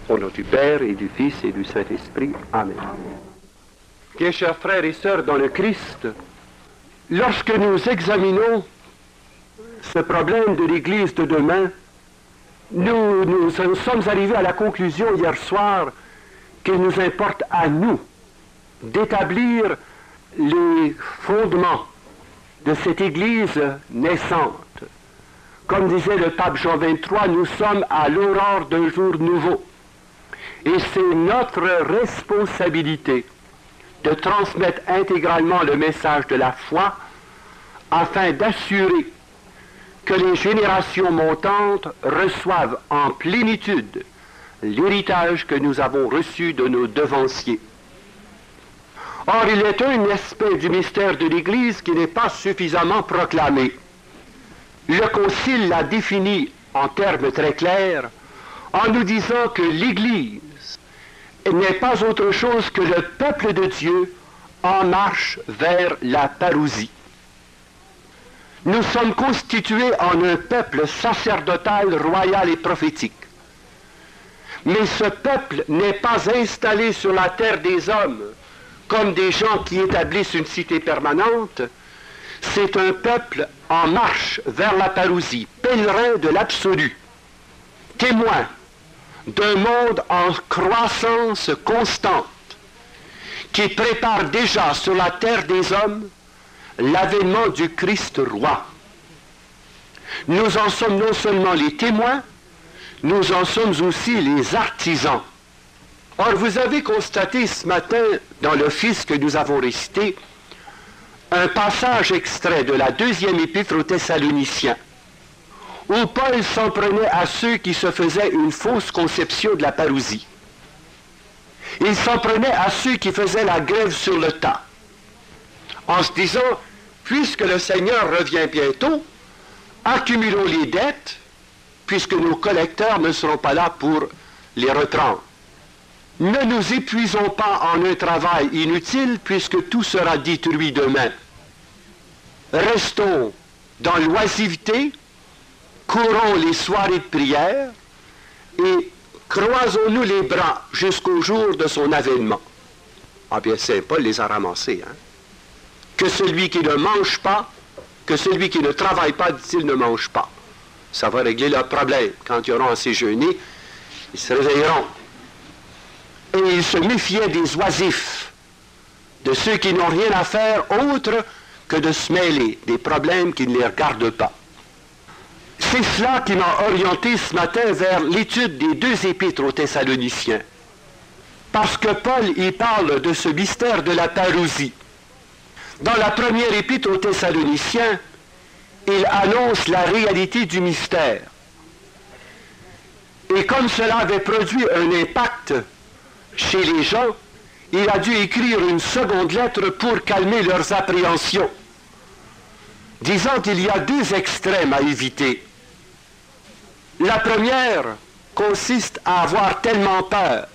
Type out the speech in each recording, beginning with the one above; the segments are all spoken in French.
Au nom du Père et du Fils et du Saint-Esprit. Amen. Bien chers frères et sœurs dans le Christ, lorsque nous examinons ce problème de l'Église de demain, nous sommes arrivés à la conclusion hier soir qu'il nous importe à nous d'établir les fondements de cette Église naissante. Comme disait le pape Jean XXIII, nous sommes à l'aurore d'un jour nouveau. Et c'est notre responsabilité de transmettre intégralement le message de la foi afin d'assurer que les générations montantes reçoivent en plénitude l'héritage que nous avons reçu de nos devanciers. Or, il est un aspect du mystère de l'Église qui n'est pas suffisamment proclamé. Le Concile l'a défini en termes très clairs en nous disant que l'Église n'est pas autre chose que le peuple de Dieu en marche vers la parousie. Nous sommes constitués en un peuple sacerdotal, royal et prophétique. Mais ce peuple n'est pas installé sur la terre des hommes comme des gens qui établissent une cité permanente. C'est un peuple en marche vers la parousie, pèlerin de l'absolu, témoin d'un monde en croissance constante, qui prépare déjà sur la terre des hommes l'avènement du Christ roi. Nous en sommes non seulement les témoins, nous en sommes aussi les artisans. Or, vous avez constaté ce matin, dans l'office que nous avons récité, un passage extrait de la deuxième épître aux Thessaloniciens, où Paul s'en prenait à ceux qui se faisaient une fausse conception de la parousie. Il s'en prenait à ceux qui faisaient la grève sur le tas, en se disant, puisque le Seigneur revient bientôt, accumulons les dettes, puisque nos collecteurs ne seront pas là pour les reprendre. Ne nous épuisons pas en un travail inutile, puisque tout sera détruit demain. Restons dans l'oisiveté, courons les soirées de prière et croisons-nous les bras jusqu'au jour de son avènement. Ah bien, Saint Paul les a ramassés, hein? Que celui qui ne mange pas, que celui qui ne travaille pas, dit-il, ne mange pas. Ça va régler leur problème. Quand ils auront assez jeûné, ils se réveilleront. Et il se méfiait des oisifs, de ceux qui n'ont rien à faire autre que de se mêler des problèmes qui ne les regardent pas. C'est cela qui m'a orienté ce matin vers l'étude des deux épîtres aux Thessaloniciens. Parce que Paul y parle de ce mystère de la parousie. Dans la première épître aux Thessaloniciens, il annonce la réalité du mystère. Et comme cela avait produit un impact chez les gens, il a dû écrire une seconde lettre pour calmer leurs appréhensions, disant qu'il y a deux extrêmes à éviter. La première consiste à avoir tellement peur,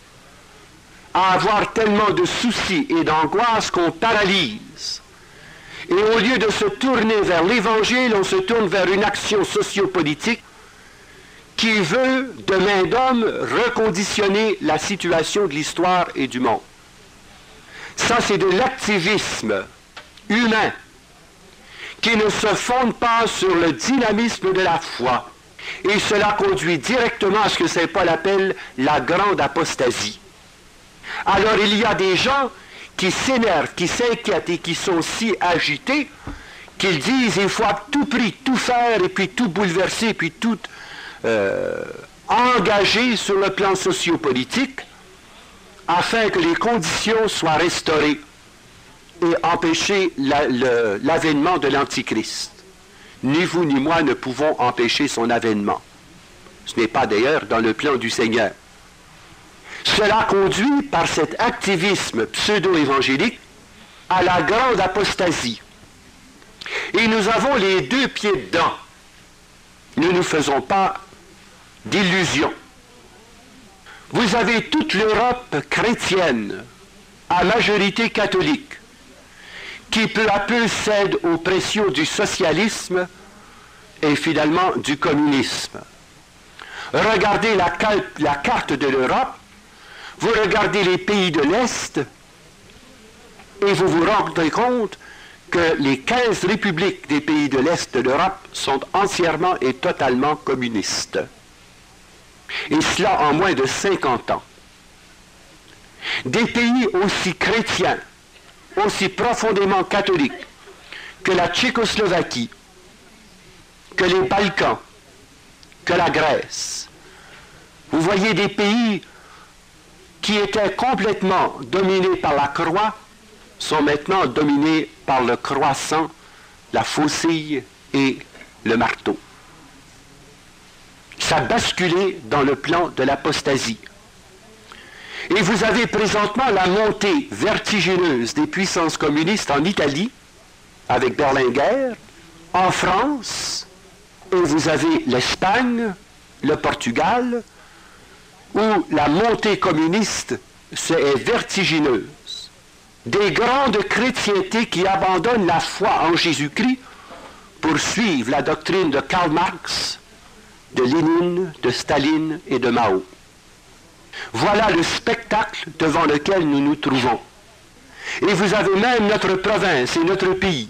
à avoir tellement de soucis et d'angoisse qu'on paralyse. Et au lieu de se tourner vers l'Évangile, on se tourne vers une action sociopolitique qui veut, de main d'homme, reconditionner la situation de l'histoire et du monde. Ça, c'est de l'activisme humain qui ne se fonde pas sur le dynamisme de la foi. Et cela conduit directement à ce que Saint Paul appelle la grande apostasie. Alors, il y a des gens qui s'énervent, qui s'inquiètent et qui sont si agités qu'ils disent il faut à tout prix tout faire et puis tout bouleverser, puis tout engager sur le plan sociopolitique afin que les conditions soient restaurées et empêcher l'avènement de l'Antichrist. Ni vous ni moi ne pouvons empêcher son avènement. Ce n'est pas d'ailleurs dans le plan du Seigneur. Cela conduit, par cet activisme pseudo-évangélique, à la grande apostasie. Et nous avons les deux pieds dedans. Nous ne nous faisons pas d'illusions. Vous avez toute l'Europe chrétienne, à majorité catholique, qui peu à peu cède aux pressions du socialisme et finalement du communisme. Regardez la carte de l'Europe, vous regardez les pays de l'Est, et vous vous rendrez compte que les 15 républiques des pays de l'Est de l'Europe sont entièrement et totalement communistes. Et cela en moins de 50 ans. Des pays aussi chrétiens, aussi profondément catholiques que la Tchécoslovaquie, que les Balkans, que la Grèce. Vous voyez des pays qui étaient complètement dominés par la croix sont maintenant dominés par le croissant, la faucille et le marteau. Ça a basculé dans le plan de l'apostasie. Et vous avez présentement la montée vertigineuse des puissances communistes en Italie, avec Berlinguer, en France, et vous avez l'Espagne, le Portugal, où la montée communiste est vertigineuse. Des grandes chrétientés qui abandonnent la foi en Jésus-Christ pour suivre la doctrine de Karl Marx, de Lénine, de Staline et de Mao. Voilà le spectacle devant lequel nous nous trouvons. Et vous avez même notre province et notre pays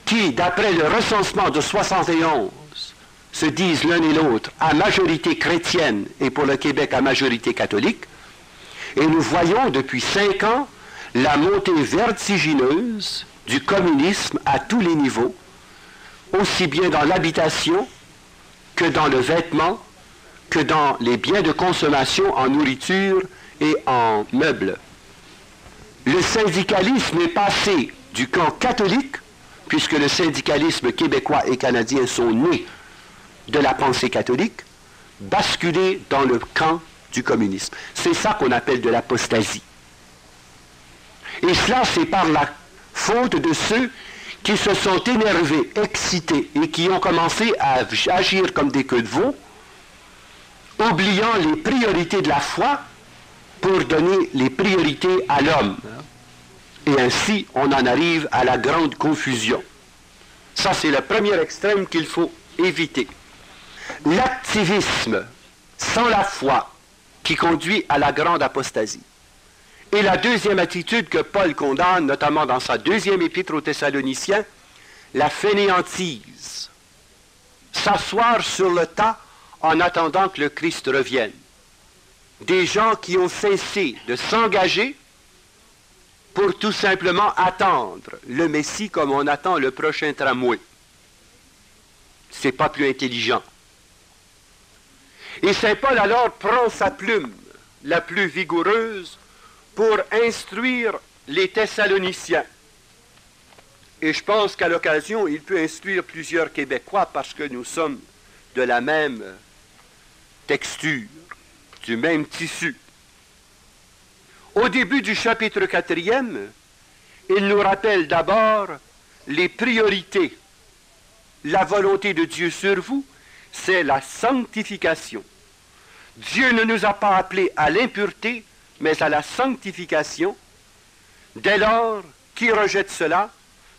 qui, d'après le recensement de 71, se disent l'un et l'autre à majorité chrétienne et pour le Québec à majorité catholique. Et nous voyons depuis 5 ans la montée vertigineuse du communisme à tous les niveaux, aussi bien dans l'habitation que dans le vêtement, que dans les biens de consommation en nourriture et en meubles. Le syndicalisme est passé du camp catholique, puisque le syndicalisme québécois et canadien sont nés de la pensée catholique, basculé dans le camp du communisme. C'est ça qu'on appelle de l'apostasie. Et cela, c'est par la faute de ceux qui se sont énervés, excités, et qui ont commencé à agir comme des queues de veau, oubliant les priorités de la foi pour donner les priorités à l'homme. Et ainsi, on en arrive à la grande confusion. Ça, c'est le premier extrême qu'il faut éviter. L'activisme sans la foi qui conduit à la grande apostasie. Et la deuxième attitude que Paul condamne, notamment dans sa deuxième épître aux Thessaloniciens, la fainéantise. S'asseoir sur le tas en attendant que le Christ revienne. Des gens qui ont cessé de s'engager pour tout simplement attendre le Messie comme on attend le prochain tramway. C'est pas plus intelligent. Et saint Paul alors prend sa plume, la plus vigoureuse, pour instruire les Thessaloniciens. Et je pense qu'à l'occasion, il peut instruire plusieurs Québécois parce que nous sommes de la même texture, du même tissu. Au début du chapitre 4e, il nous rappelle d'abord les priorités. La volonté de Dieu sur vous, c'est la sanctification. Dieu ne nous a pas appelés à l'impureté, mais à la sanctification. Dès lors, qui rejette cela,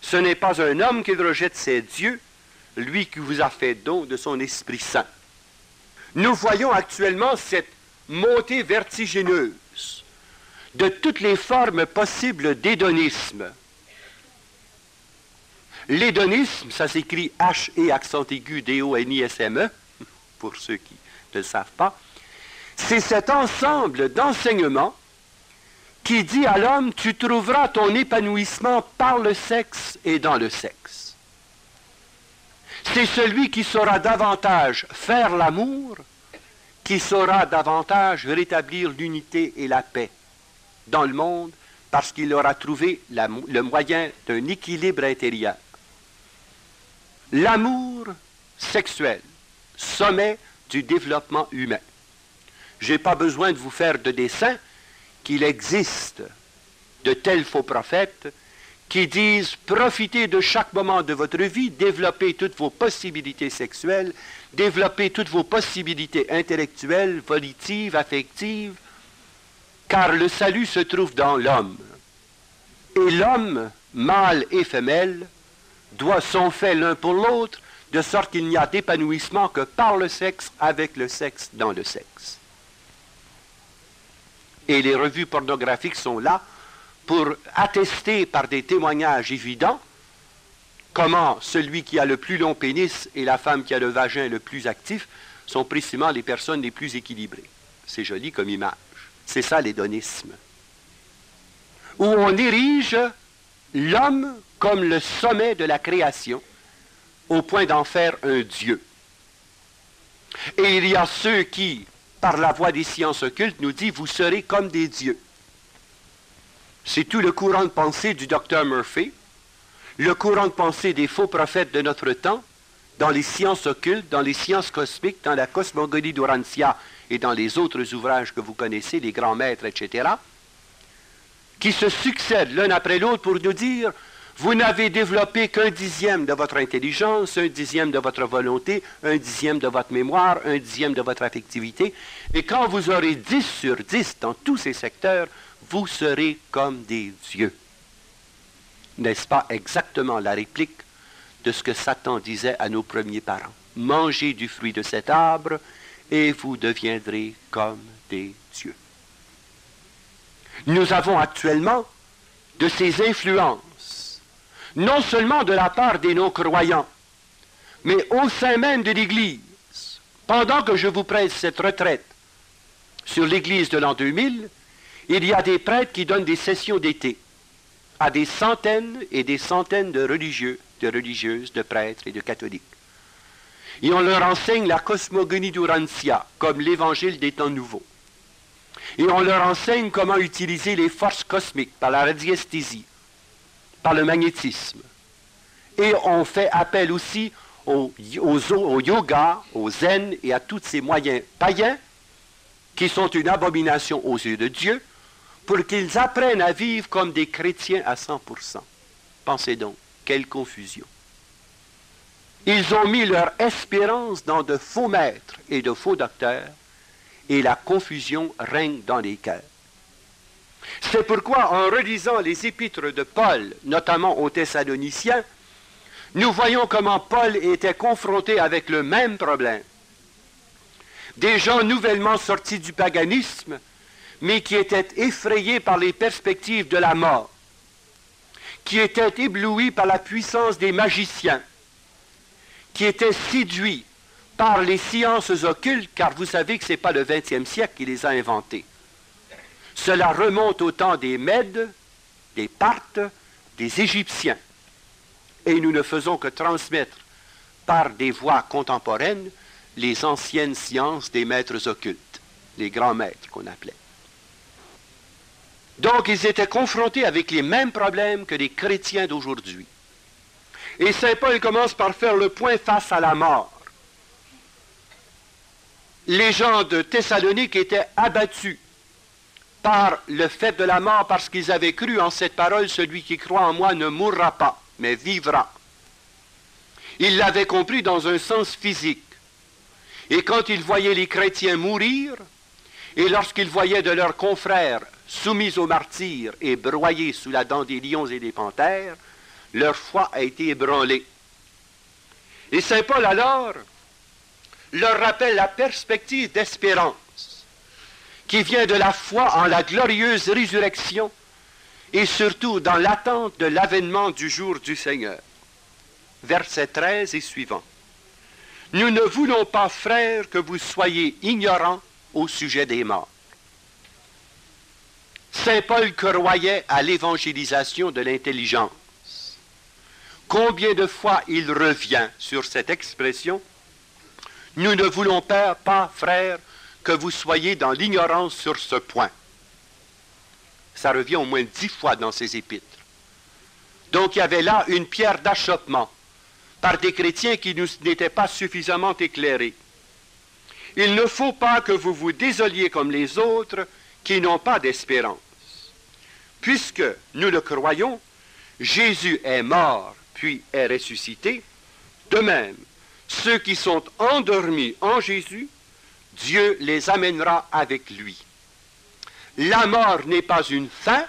ce n'est pas un homme qui le rejette, c'est Dieu, lui qui vous a fait don de son Esprit Saint. Nous voyons actuellement cette montée vertigineuse de toutes les formes possibles d'hédonisme. L'hédonisme, ça s'écrit H-E accent aigu D-O-N-I-S-M-E, pour ceux qui ne le savent pas, c'est cet ensemble d'enseignements qui dit à l'homme, tu trouveras ton épanouissement par le sexe et dans le sexe. C'est celui qui saura davantage faire l'amour, qui saura davantage rétablir l'unité et la paix dans le monde, parce qu'il aura trouvé le moyen d'un équilibre intérieur. L'amour sexuel, sommet du développement humain. Je n'ai pas besoin de vous faire de dessin qu'il existe de tels faux prophètes qui disent « Profitez de chaque moment de votre vie, développez toutes vos possibilités sexuelles, développez toutes vos possibilités intellectuelles, volitives, affectives, car le salut se trouve dans l'homme. Et l'homme, mâle et femelle, sont faits l'un pour l'autre, de sorte qu'il n'y a d'épanouissement que par le sexe, avec le sexe, dans le sexe. Et les revues pornographiques sont là pour attester par des témoignages évidents comment celui qui a le plus long pénis et la femme qui a le vagin le plus actif sont précisément les personnes les plus équilibrées. C'est joli comme image. C'est ça l'hédonisme. Où on érige l'homme comme le sommet de la création, au point d'en faire un dieu. Et il y a ceux qui, par la voie des sciences occultes, nous disent « vous serez comme des dieux ». C'est tout le courant de pensée du docteur Murphy, le courant de pensée des faux prophètes de notre temps, dans les sciences occultes, dans les sciences cosmiques, dans la cosmogonie d'Urantia et dans les autres ouvrages que vous connaissez, les grands maîtres, etc., qui se succèdent l'un après l'autre pour nous dire « vous n'avez développé qu'un dixième de votre intelligence, un dixième de votre volonté, un dixième de votre mémoire, un dixième de votre affectivité, et quand vous aurez 10 sur 10 dans tous ces secteurs, vous serez comme des dieux. » N'est-ce pas exactement la réplique de ce que Satan disait à nos premiers parents? Mangez du fruit de cet arbre et vous deviendrez comme des dieux. Nous avons actuellement de ces influences, non seulement de la part des non-croyants, mais au sein même de l'Église. Pendant que je vous prête cette retraite sur l'Église de l'an 2000, il y a des prêtres qui donnent des sessions d'été à des centaines et des centaines de religieux, de religieuses, de prêtres et de catholiques. Et on leur enseigne la cosmogonie d'Urantia, comme l'évangile des temps nouveaux. Et on leur enseigne comment utiliser les forces cosmiques par la radiesthésie, par le magnétisme. Et on fait appel aussi au yoga, au zen et à tous ces moyens païens qui sont une abomination aux yeux de Dieu, pour qu'ils apprennent à vivre comme des chrétiens à 100%. Pensez donc, quelle confusion. Ils ont mis leur espérance dans de faux maîtres et de faux docteurs, et la confusion règne dans les cœurs. C'est pourquoi, en relisant les épîtres de Paul, notamment aux Thessaloniciens, nous voyons comment Paul était confronté avec le même problème. Des gens nouvellement sortis du paganisme, mais qui étaient effrayés par les perspectives de la mort, qui étaient éblouis par la puissance des magiciens, qui étaient séduits par les sciences occultes, car vous savez que ce n'est pas le XXe siècle qui les a inventées. Cela remonte au temps des Mèdes, des Parthes, des Égyptiens. Et nous ne faisons que transmettre par des voies contemporaines les anciennes sciences des maîtres occultes, les grands maîtres qu'on appelait. Donc, ils étaient confrontés avec les mêmes problèmes que les chrétiens d'aujourd'hui. Et saint Paul commence par faire le point face à la mort. Les gens de Thessalonique étaient abattus par le fait de la mort parce qu'ils avaient cru en cette parole, celui qui croit en moi ne mourra pas, mais vivra. Ils l'avaient compris dans un sens physique. Et quand ils voyaient les chrétiens mourir, et lorsqu'ils voyaient de leurs confrères soumis au martyre et broyés sous la dent des lions et des panthères, leur foi a été ébranlée. Et saint Paul alors leur rappelle la perspective d'espérance qui vient de la foi en la glorieuse résurrection et surtout dans l'attente de l'avènement du jour du Seigneur. Verset 13 et suivant. Nous ne voulons pas, frères, que vous soyez ignorants au sujet des morts. Saint Paul croyait à l'évangélisation de l'intelligence. Combien de fois il revient sur cette expression? Nous ne voulons pas, frères, que vous soyez dans l'ignorance sur ce point. Ça revient au moins 10 fois dans ses épîtres. Donc il y avait là une pierre d'achoppement par des chrétiens qui n'étaient pas suffisamment éclairés. Il ne faut pas que vous vous désoliez comme les autres qui n'ont pas d'espérance. Puisque nous le croyons, Jésus est mort puis est ressuscité. De même, ceux qui sont endormis en Jésus, Dieu les amènera avec lui. La mort n'est pas une fin,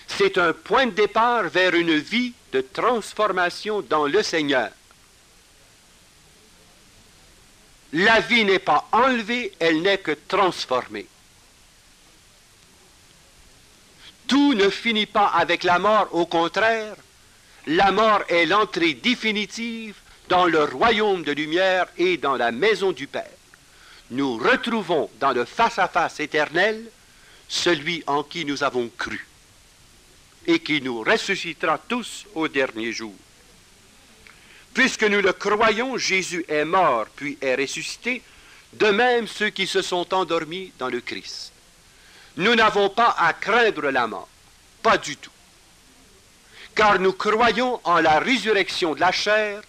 c'est un point de départ vers une vie de transformation dans le Seigneur. la vie n'est pas enlevée, elle n'est que transformée. Tout ne finit pas avec la mort, au contraire, la mort est l'entrée définitive dans le royaume de lumière et dans la maison du Père. Nous retrouvons dans le face-à-face éternel celui en qui nous avons cru et qui nous ressuscitera tous au dernier jour. Puisque nous le croyons, Jésus est mort puis est ressuscité, de même ceux qui se sont endormis dans le Christ. Nous n'avons pas à craindre la mort, pas du tout. Car nous croyons en la résurrection de la chair,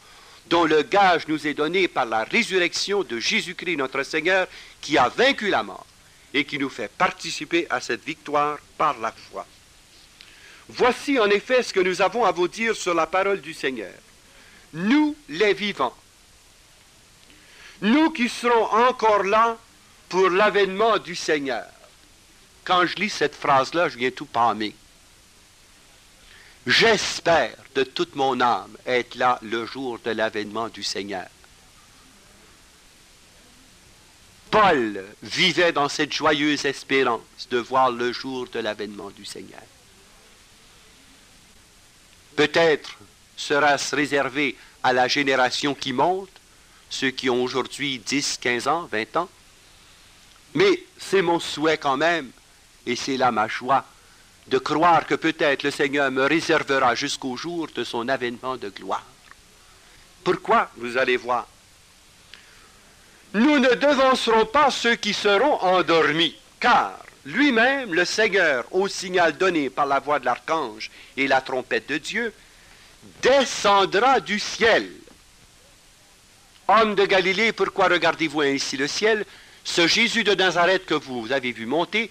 dont le gage nous est donné par la résurrection de Jésus-Christ notre Seigneur, qui a vaincu la mort et qui nous fait participer à cette victoire par la foi. Voici en effet ce que nous avons à vous dire sur la parole du Seigneur. Nous, les vivants, nous qui serons encore là pour l'avènement du Seigneur. Quand je lis cette phrase-là, je viens tout pâmer. J'espère de toute mon âme être là le jour de l'avènement du Seigneur. Paul vivait dans cette joyeuse espérance de voir le jour de l'avènement du Seigneur. Peut-être sera-ce réservé à la génération qui monte, ceux qui ont aujourd'hui 10, 15 ans, 20 ans. Mais c'est mon souhait quand même, et c'est là ma joie, de croire que peut-être le Seigneur me réservera jusqu'au jour de son avènement de gloire. Pourquoi? Vous allez voir. Nous ne devancerons pas ceux qui seront endormis, car lui-même, le Seigneur, au signal donné par la voix de l'archange et la trompette de Dieu, descendra du ciel. Hommes de Galilée, pourquoi regardez-vous ainsi le ciel? Ce Jésus de Nazareth que vous avez vu monter,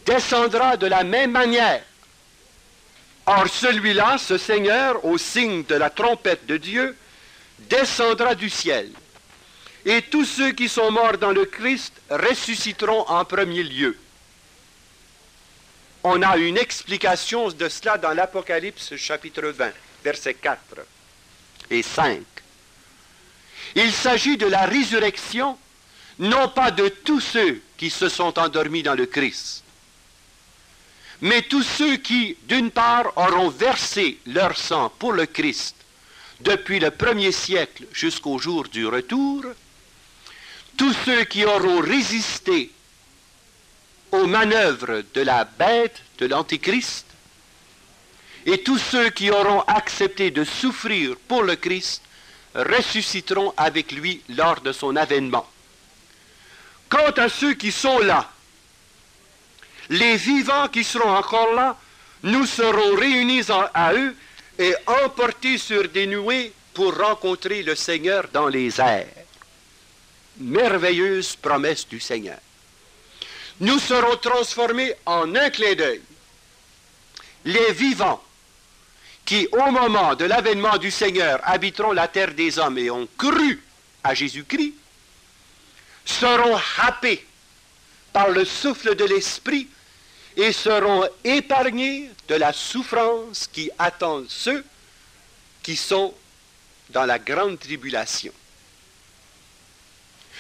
descendra de la même manière. Or celui-là, ce Seigneur, au signe de la trompette de Dieu, descendra du ciel. Et tous ceux qui sont morts dans le Christ ressusciteront en premier lieu. On a une explication de cela dans l'Apocalypse chapitre 20, versets 4 et 5. Il s'agit de la résurrection, non pas de tous ceux qui se sont endormis dans le Christ, mais tous ceux qui, d'une part, auront versé leur sang pour le Christ depuis le premier siècle jusqu'au jour du retour, tous ceux qui auront résisté aux manœuvres de la bête, de l'Antichrist, et tous ceux qui auront accepté de souffrir pour le Christ ressusciteront avec lui lors de son avènement. Quant à ceux qui sont là, les vivants qui seront encore là, nous serons réunis à eux et emportés sur des nuées pour rencontrer le Seigneur dans les airs. Merveilleuse promesse du Seigneur. Nous serons transformés en un clin d'œil. Les vivants qui, au moment de l'avènement du Seigneur, habiteront la terre des hommes et ont cru à Jésus-Christ, seront happés par le souffle de l'Esprit et seront épargnés de la souffrance qui attend ceux qui sont dans la grande tribulation.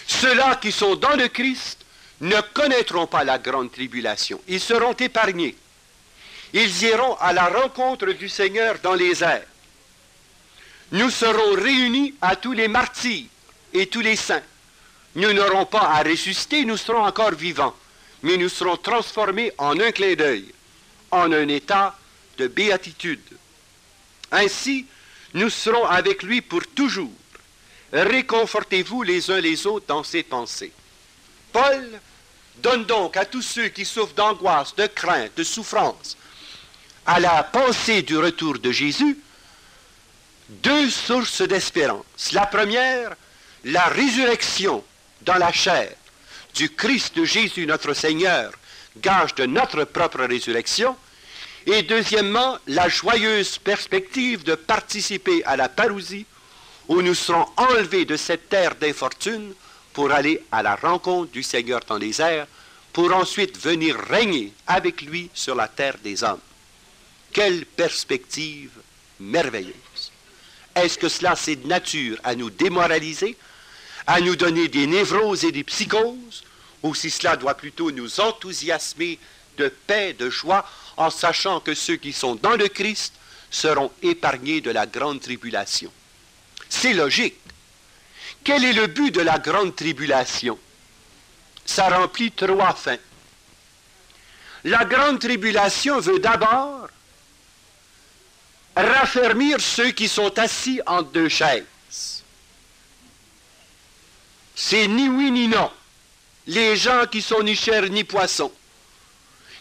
Ceux-là qui sont dans le Christ ne connaîtront pas la grande tribulation. Ils seront épargnés. Ils iront à la rencontre du Seigneur dans les airs. Nous serons réunis à tous les martyrs et tous les saints. Nous n'aurons pas à ressusciter, nous serons encore vivants, mais nous serons transformés en un clin d'œil, en un état de béatitude. Ainsi, nous serons avec lui pour toujours. Réconfortez-vous les uns les autres dans ces pensées. Paul donne donc à tous ceux qui souffrent d'angoisse, de crainte, de souffrance, à la pensée du retour de Jésus, deux sources d'espérance. La première, la résurrection dans la chair du Christ Jésus notre Seigneur, gage de notre propre résurrection, et deuxièmement, la joyeuse perspective de participer à la parousie où nous serons enlevés de cette terre d'infortune pour aller à la rencontre du Seigneur dans les airs, pour ensuite venir régner avec lui sur la terre des hommes. Quelle perspective merveilleuse! Est-ce que cela, c'est de nature à nous démoraliser, à nous donner des névroses et des psychoses, ou si cela doit plutôt nous enthousiasmer de paix, de joie, en sachant que ceux qui sont dans le Christ seront épargnés de la grande tribulation. C'est logique. Quel est le but de la grande tribulation? Ça remplit 3 fins. La grande tribulation veut d'abord raffermir ceux qui sont assis entre 2 chaises. C'est ni oui ni non. Les gens qui sont ni chair ni poisson,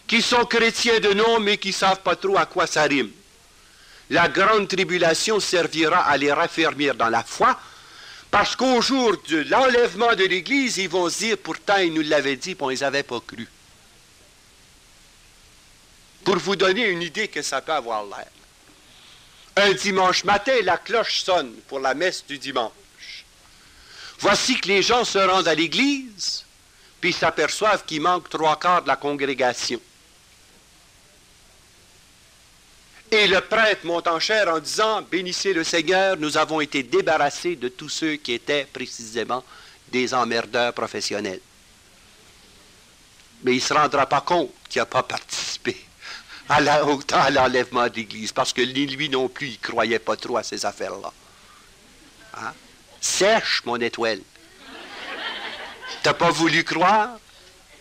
qui sont chrétiens de nom mais qui ne savent pas trop à quoi ça rime. La grande tribulation servira à les raffermir dans la foi, parce qu'au jour de l'enlèvement de l'Église, ils vont se dire, pourtant ils nous l'avaient dit, puis on ne les avait pas cru. Pour vous donner une idée que ça peut avoir l'air. Un dimanche matin, la cloche sonne pour la messe du dimanche. Voici que les gens se rendent à l'église, puis s'aperçoivent qu'il manque 3/4 de la congrégation. Et le prêtre monte en chair en disant, « Bénissez le Seigneur, nous avons été débarrassés de tous ceux qui étaient précisément des emmerdeurs professionnels. » Mais il ne se rendra pas compte qu'il n'a pas participé autant à l'enlèvement de l'Église, parce que lui non plus, il ne croyait pas trop à ces affaires-là. Hein? Sèche, mon étoile. Tu n'as pas voulu croire,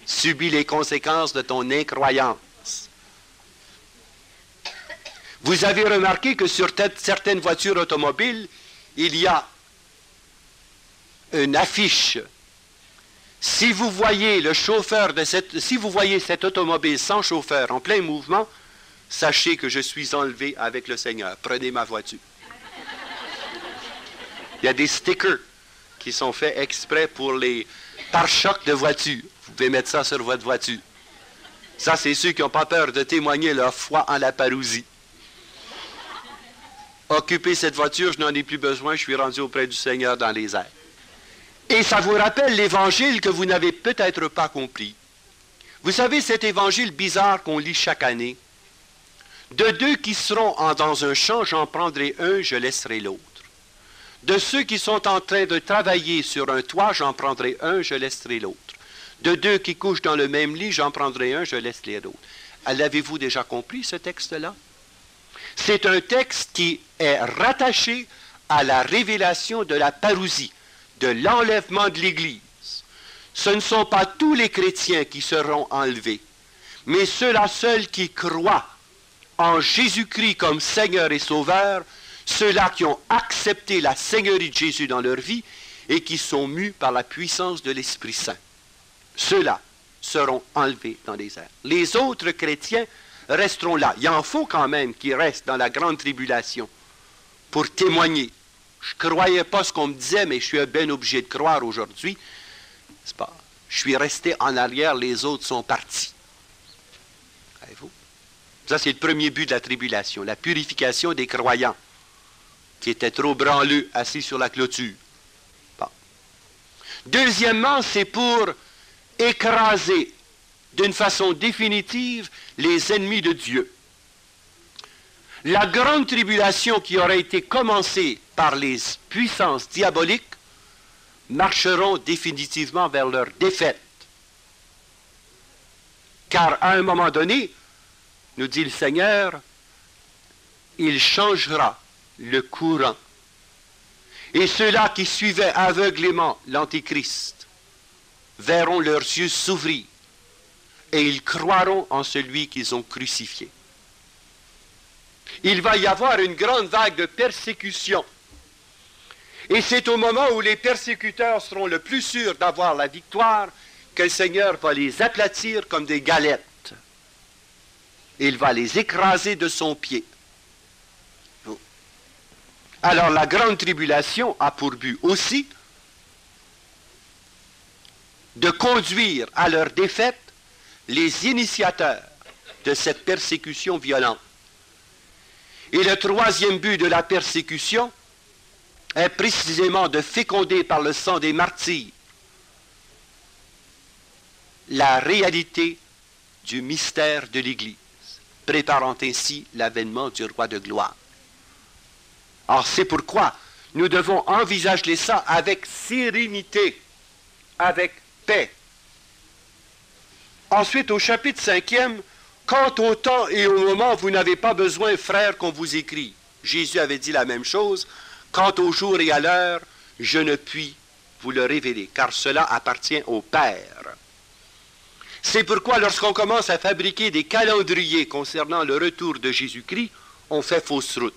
subis les conséquences de ton incroyance. Vous avez remarqué que sur certaines voitures automobiles, il y a une affiche. Si vous voyez le chauffeur si vous voyez cette automobile sans chauffeur en plein mouvement, sachez que je suis enlevé avec le Seigneur. Prenez ma voiture. Il y a des stickers qui sont faits exprès pour les pare-chocs de voiture. Vous pouvez mettre ça sur votre voiture. Ça, c'est ceux qui n'ont pas peur de témoigner leur foi en la parousie. Occupez cette voiture, je n'en ai plus besoin, je suis rendu auprès du Seigneur dans les airs. Et ça vous rappelle l'évangile que vous n'avez peut-être pas compris. Vous savez, cet évangile bizarre qu'on lit chaque année. De 2 qui seront dans un champ, j'en prendrai un, je laisserai l'autre. De ceux qui sont en train de travailler sur un toit, j'en prendrai un, je laisserai l'autre. De 2 qui couchent dans le même lit, j'en prendrai un, je laisserai l'autre. L'avez-vous déjà compris, ce texte-là? C'est un texte qui est rattaché à la révélation de la parousie, de l'enlèvement de l'Église. Ce ne sont pas tous les chrétiens qui seront enlevés, mais ceux-là seuls qui croient en Jésus-Christ comme Seigneur et Sauveur, ceux-là qui ont accepté la Seigneurie de Jésus dans leur vie et qui sont mus par la puissance de l'Esprit Saint. Ceux-là seront enlevés dans les airs. Les autres chrétiens resteront là. Il en faut quand même qu'ils restent dans la grande tribulation pour témoigner. Je ne croyais pas ce qu'on me disait, mais je suis bien obligé de croire aujourd'hui. C'est pas, je suis resté en arrière, les autres sont partis. Voyez-vous? Ça, c'est le premier but de la tribulation, la purification des croyants qui étaient trop branleux, assis sur la clôture. Bon. Deuxièmement, c'est pour écraser d'une façon définitive les ennemis de Dieu. La grande tribulation qui aurait été commencée par les puissances diaboliques marcheront définitivement vers leur défaite. Car à un moment donné, nous dit le Seigneur, il changera le courant. Et ceux-là qui suivaient aveuglément l'Antéchrist verront leurs yeux s'ouvrir et ils croiront en celui qu'ils ont crucifié. Il va y avoir une grande vague de persécution. Et c'est au moment où les persécuteurs seront le plus sûrs d'avoir la victoire que le Seigneur va les aplatir comme des galettes. Il va les écraser de son pied. Alors la grande tribulation a pour but aussi de conduire à leur défaite les initiateurs de cette persécution violente. Et le troisième but de la persécution est précisément de féconder par le sang des martyrs la réalité du mystère de l'Église, préparant ainsi l'avènement du roi de gloire. Or, c'est pourquoi Nous devons envisager ça avec sérénité, avec paix. Ensuite, au chapitre 5e, quant au temps et au moment, vous n'avez pas besoin, frères, qu'on vous écrit. Jésus avait dit la même chose. Quant au jour et à l'heure, je ne puis vous le révéler, car cela appartient au Père. C'est pourquoi lorsqu'on commence à fabriquer des calendriers concernant le retour de Jésus-Christ, on fait fausse route.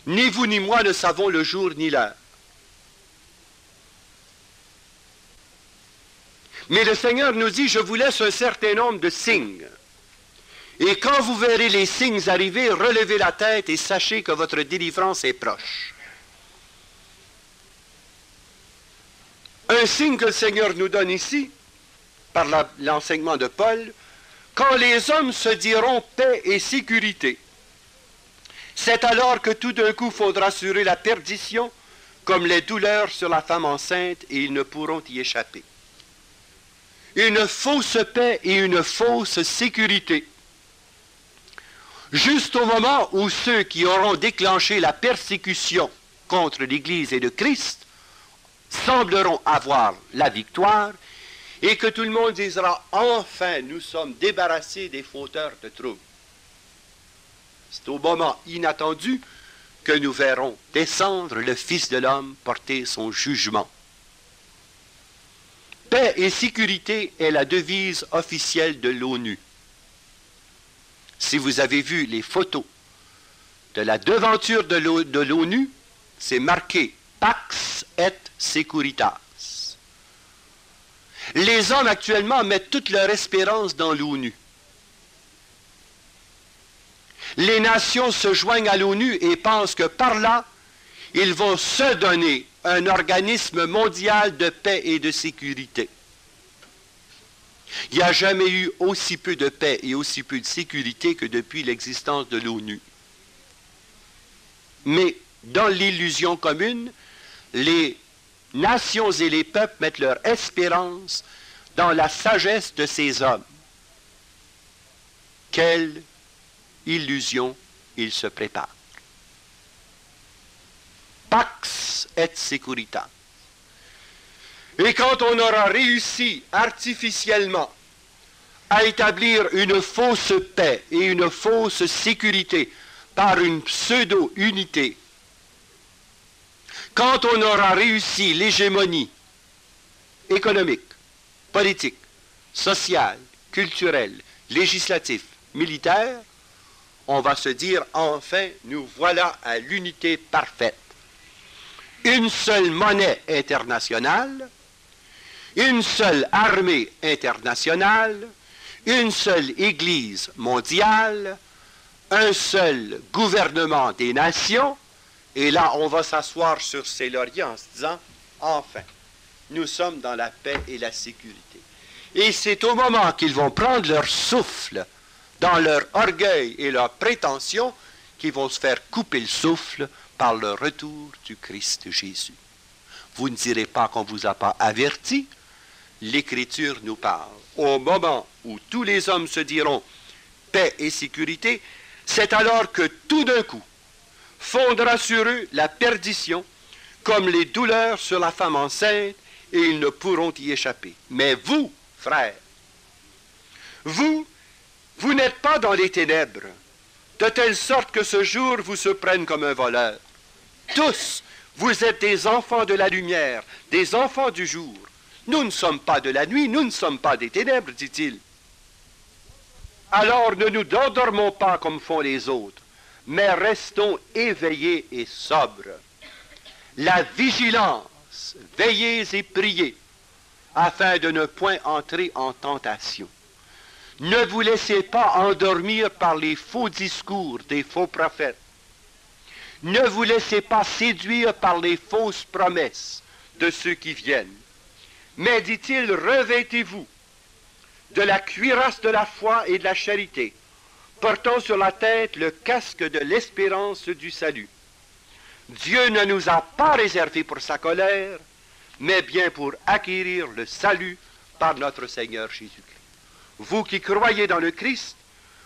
Ni vous ni moi ne savons le jour ni l'heure. Mais le Seigneur nous dit, je vous laisse un certain nombre de signes. Et quand vous verrez les signes arriver, relevez la tête et sachez que votre délivrance est proche. Un signe que le Seigneur nous donne ici, par l'enseignement de Paul, quand les hommes se diront paix et sécurité, c'est alors que tout d'un coup faudra assurer la perdition, comme les douleurs sur la femme enceinte, et ils ne pourront y échapper. Une fausse paix et une fausse sécurité. Juste au moment où ceux qui auront déclenché la persécution contre l'Église et le Christ sembleront avoir la victoire, et que tout le monde dira, enfin, nous sommes débarrassés des fauteurs de troubles. C'est au moment inattendu que nous verrons descendre le Fils de l'homme porter son jugement. Paix et sécurité est la devise officielle de l'ONU. Si vous avez vu les photos de la devanture de l'ONU, c'est marqué Pax et Securitas. Les hommes actuellement mettent toute leur espérance dans l'ONU. Les nations se joignent à l'ONU et pensent que par là, ils vont se donner un organisme mondial de paix et de sécurité. Il n'y a jamais eu aussi peu de paix et aussi peu de sécurité que depuis l'existence de l'ONU. Mais dans l'illusion commune, les nations et les peuples mettent leur espérance dans la sagesse de ces hommes. Quelle illusion ils se préparent. Pax et Securitas. Et quand on aura réussi artificiellement à établir une fausse paix et une fausse sécurité par une pseudo-unité, quand on aura réussi l'hégémonie économique, politique, sociale, culturelle, législative, militaire, on va se dire, enfin, nous voilà à l'unité parfaite. Une seule monnaie internationale, une seule armée internationale, une seule Église mondiale, un seul gouvernement des nations, et là, on va s'asseoir sur ses lauriers en se disant, enfin, nous sommes dans la paix et la sécurité. Et c'est au moment qu'ils vont prendre leur souffle, dans leur orgueil et leur prétention, qu'ils vont se faire couper le souffle par le retour du Christ Jésus. Vous ne direz pas qu'on ne vous a pas averti, l'Écriture nous parle. Au moment où tous les hommes se diront paix et sécurité, c'est alors que tout d'un coup fondra sur eux la perdition, comme les douleurs sur la femme enceinte, et ils ne pourront y échapper. Mais vous, frères, vous n'êtes pas dans les ténèbres, de telle sorte que ce jour vous se prenne comme un voleur. Tous, vous êtes des enfants de la lumière, des enfants du jour. Nous ne sommes pas de la nuit, nous ne sommes pas des ténèbres, dit-il. Alors ne nous endormons pas comme font les autres, mais restons éveillés et sobres. La vigilance, veillez et priez, afin de ne point entrer en tentation. Ne vous laissez pas endormir par les faux discours des faux prophètes. Ne vous laissez pas séduire par les fausses promesses de ceux qui viennent. Mais, dit-il, revêtez-vous de la cuirasse de la foi et de la charité, portant sur la tête le casque de l'espérance du salut. Dieu ne nous a pas réservé pour sa colère, mais bien pour acquérir le salut par notre Seigneur Jésus-Christ. Vous qui croyez dans le Christ,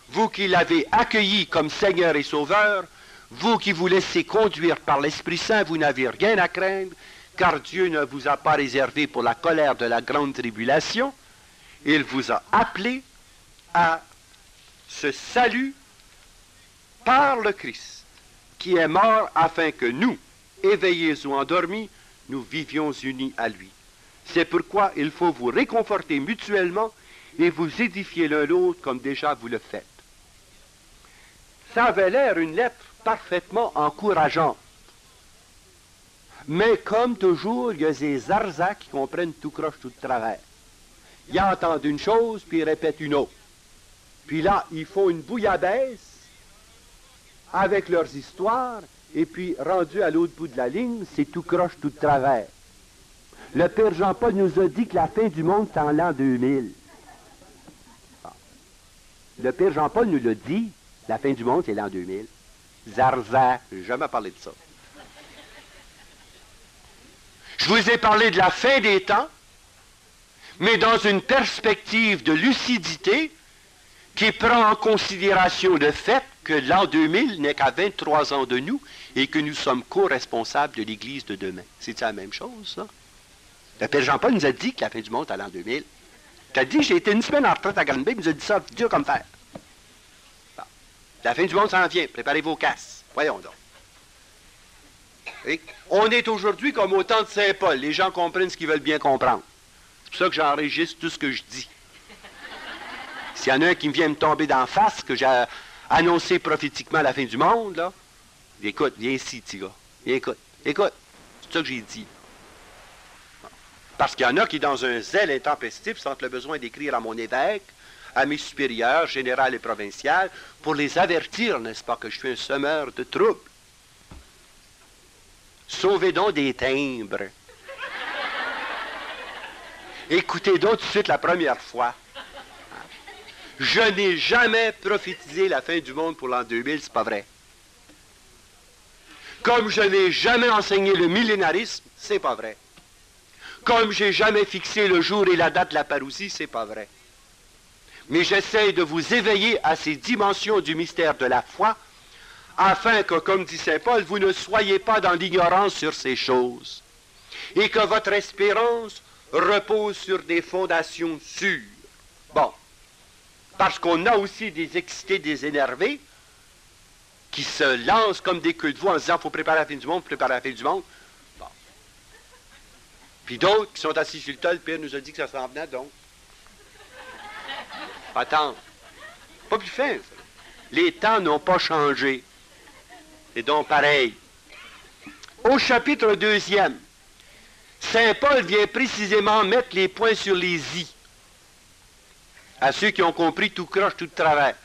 vous qui l'avez accueilli comme Seigneur et Sauveur, Vous qui vous laissez conduire par l'Esprit Saint, vous n'avez rien à craindre, car Dieu ne vous a pas réservé pour la colère de la grande tribulation. Il vous a appelé à ce salut par le Christ, qui est mort afin que nous, éveillés ou endormis, nous vivions unis à lui. C'est pourquoi il faut vous réconforter mutuellement et vous édifier l'un l'autre comme déjà vous le faites. Ça avait l'air une lettre parfaitement encourageante. Mais comme toujours, il y a des zarzas qui comprennent tout croche, tout de travers. Ils entendent une chose, puis ils répètent une autre. Puis là, ils font une bouillabaisse avec leurs histoires, et puis, rendu à l'autre bout de la ligne, c'est tout croche, tout de travers. Le Père Jean-Paul nous a dit que la fin du monde, c'est en l'an 2000. Le Père Jean-Paul nous l'a dit, la fin du monde, c'est l'an 2000. Zarzan, je n'ai jamais parlé de ça. Je vous ai parlé de la fin des temps, mais dans une perspective de lucidité qui prend en considération le fait que l'an 2000 n'est qu'à 23 ans de nous et que nous sommes co-responsables de l'Église de demain. C'est la même chose, ça? Le Père Jean-Paul nous a dit que la fin du monde est à l'an 2000. Il a dit, j'ai été une semaine en retraite à Granby, il nous a dit ça dur comme fer. Bon. La fin du monde s'en vient, préparez vos casses. Voyons donc. Et on est aujourd'hui comme au temps de Saint-Paul. Les gens comprennent ce qu'ils veulent bien comprendre. C'est pour ça que j'enregistre tout ce que je dis. S'il y en a un qui vient me tomber d'en face, que j'ai annoncé prophétiquement la fin du monde, là, écoute, viens ici, petit gars. Viens, écoute. Écoute. C'est ça que j'ai dit. Parce qu'il y en a qui, dans un zèle intempestif, sentent le besoin d'écrire à mon évêque, à mes supérieurs, général et provincial, pour les avertir, n'est-ce pas, que je suis un semeur de troubles. Sauvez donc des timbres. Écoutez donc tout de suite la première fois. Je n'ai jamais prophétisé la fin du monde pour l'an 2000, c'est pas vrai. Comme je n'ai jamais enseigné le millénarisme, c'est pas vrai. Comme j'ai jamais fixé le jour et la date de la parousie, c'est pas vrai. Mais j'essaie de vous éveiller à ces dimensions du mystère de la foi, afin que, comme dit saint Paul, vous ne soyez pas dans l'ignorance sur ces choses, et que votre espérance repose sur des fondations sûres. Bon, parce qu'on a aussi des excités, des énervés, qui se lancent comme des queues de veau en disant « faut préparer la fin du monde, préparer la fin du monde ». Bon. Puis d'autres qui sont assis sur le tas, le Père nous a dit que ça s'en venait donc. Attends, pas plus fin, ça. Les temps n'ont pas changé. C'est donc pareil. Au chapitre 2e, saint Paul vient précisément mettre les points sur les i à ceux qui ont compris tout croche, tout de travers.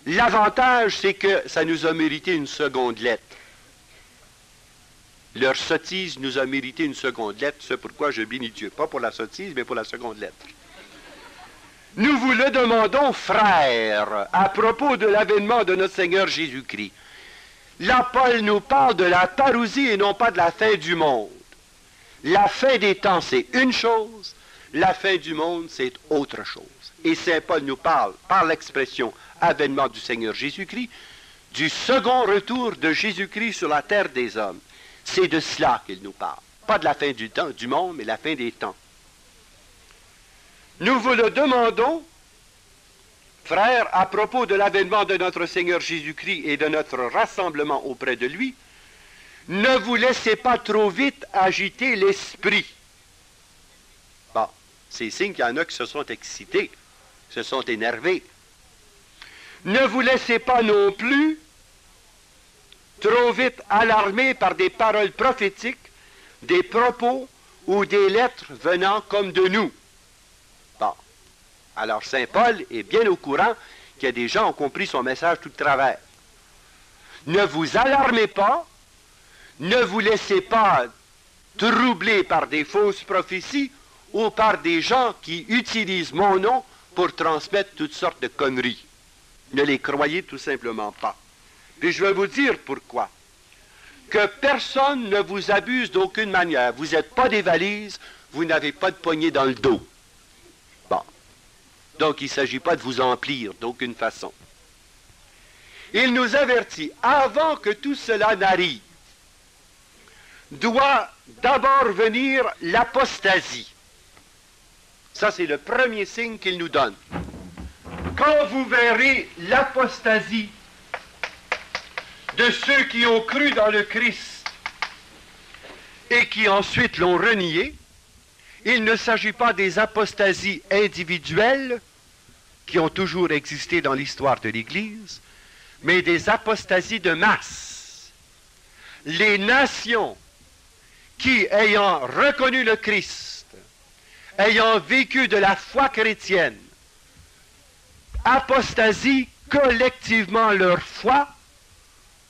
L'avantage, c'est que ça nous a mérité une seconde lettre. Leur sottise nous a mérité une seconde lettre, c'est pourquoi je bénis Dieu. Pas pour la sottise, mais pour la seconde lettre. Nous vous le demandons, frères, à propos de l'avènement de notre Seigneur Jésus-Christ. Là, Paul nous parle de la parousie et non pas de la fin du monde. La fin des temps, c'est une chose, la fin du monde, c'est autre chose. Et saint Paul nous parle, par l'expression « avènement du Seigneur Jésus-Christ », du second retour de Jésus-Christ sur la terre des hommes. C'est de cela qu'il nous parle. Pas de la fin du temps, du monde, mais la fin des temps. Nous vous le demandons, frères, à propos de l'avènement de notre Seigneur Jésus-Christ et de notre rassemblement auprès de lui, ne vous laissez pas trop vite agiter l'esprit. Bon, c'est signe qu'il y en a qui se sont excités, se sont énervés. Ne vous laissez pas non plus trop vite alarmés par des paroles prophétiques, des propos ou des lettres venant comme de nous. Bon. Alors, saint Paul est bien au courant qu'il y a des gens qui ont compris son message tout de travers. Ne vous alarmez pas, ne vous laissez pas troubler par des fausses prophéties ou par des gens qui utilisent mon nom pour transmettre toutes sortes de conneries. Ne les croyez tout simplement pas. Puis je vais vous dire pourquoi. Que personne ne vous abuse d'aucune manière. Vous n'êtes pas des valises, vous n'avez pas de poignée dans le dos. Bon. Donc il ne s'agit pas de vous emplir d'aucune façon. il nous avertit, avant que tout cela n'arrive, doit d'abord venir l'apostasie. Ça, c'est le premier signe qu'il nous donne. Quand vous verrez l'apostasie de ceux qui ont cru dans le Christ et qui ensuite l'ont renié, il ne s'agit pas des apostasies individuelles qui ont toujours existé dans l'histoire de l'Église, mais des apostasies de masse. Les nations qui, ayant reconnu le Christ, ayant vécu de la foi chrétienne, apostasient collectivement leur foi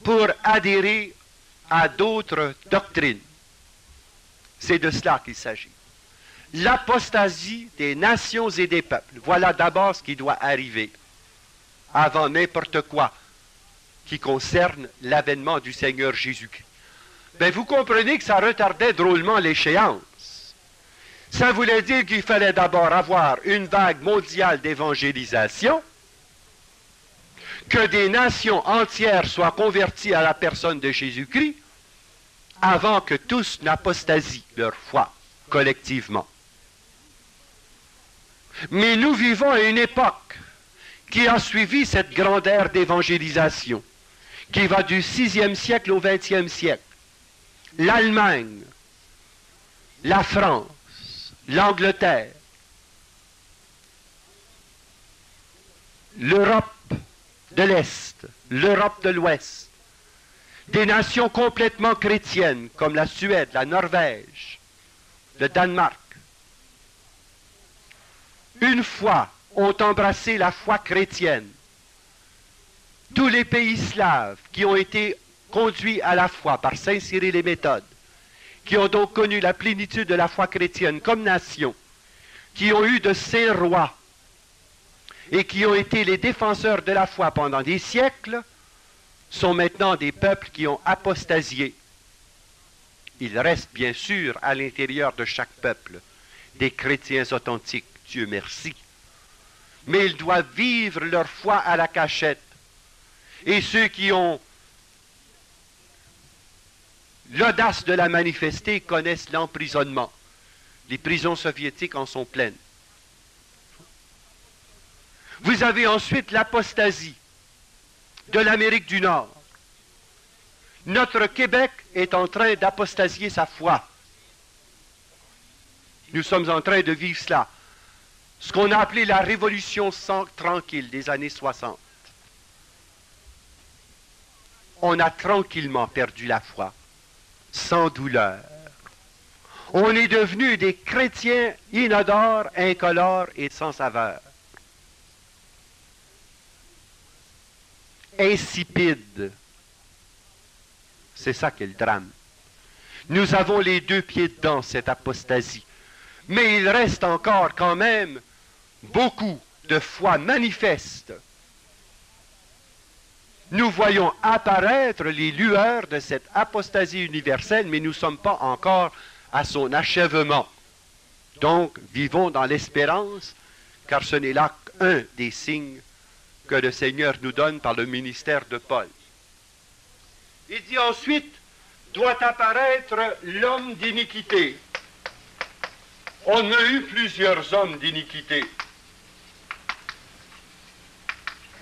pour adhérer à d'autres doctrines. C'est de cela qu'il s'agit. L'apostasie des nations et des peuples. Voilà d'abord ce qui doit arriver avant n'importe quoi qui concerne l'avènement du Seigneur Jésus-Christ. Ben, vous comprenez que ça retardait drôlement l'échéance. Ça voulait dire qu'il fallait d'abord avoir une vague mondiale d'évangélisation, que des nations entières soient converties à la personne de Jésus-Christ, avant que tous n'apostasient leur foi collectivement. Mais nous vivons à une époque qui a suivi cette grande ère d'évangélisation, qui va du 6e siècle au 20e siècle. L'Allemagne, la France, l'Angleterre, l'Europe de l'Est, l'Europe de l'Ouest, des nations complètement chrétiennes comme la Suède, la Norvège, le Danemark, une fois ont embrassé la foi chrétienne. Tous les pays slaves qui ont été conduits à la foi par saint Cyril et Méthode, qui ont donc connu la plénitude de la foi chrétienne comme nation, qui ont eu de saints rois et qui ont été les défenseurs de la foi pendant des siècles, sont maintenant des peuples qui ont apostasié. Il reste bien sûr à l'intérieur de chaque peuple des chrétiens authentiques, Dieu merci. Mais ils doivent vivre leur foi à la cachette. Et ceux qui ont l'audace de la manifester connaissent l'emprisonnement. Les prisons soviétiques en sont pleines. Vous avez ensuite l'apostasie de l'Amérique du Nord. Notre Québec est en train d'apostasier sa foi. Nous sommes en train de vivre cela. Ce qu'on a appelé la révolution tranquille des années 60. On a tranquillement perdu la foi, sans douleur. On est devenus des chrétiens inodores, incolores et sans saveur. Insipides. C'est ça qui est le drame. Nous avons les deux pieds dedans, cette apostasie. Mais il reste encore quand même beaucoup de foi manifeste. Nous voyons apparaître les lueurs de cette apostasie universelle, mais nous ne sommes pas encore à son achèvement. Donc, vivons dans l'espérance, car ce n'est là qu'un des signes que le Seigneur nous donne par le ministère de Paul. Il dit ensuite, doit apparaître l'homme d'iniquité. On a eu plusieurs hommes d'iniquité.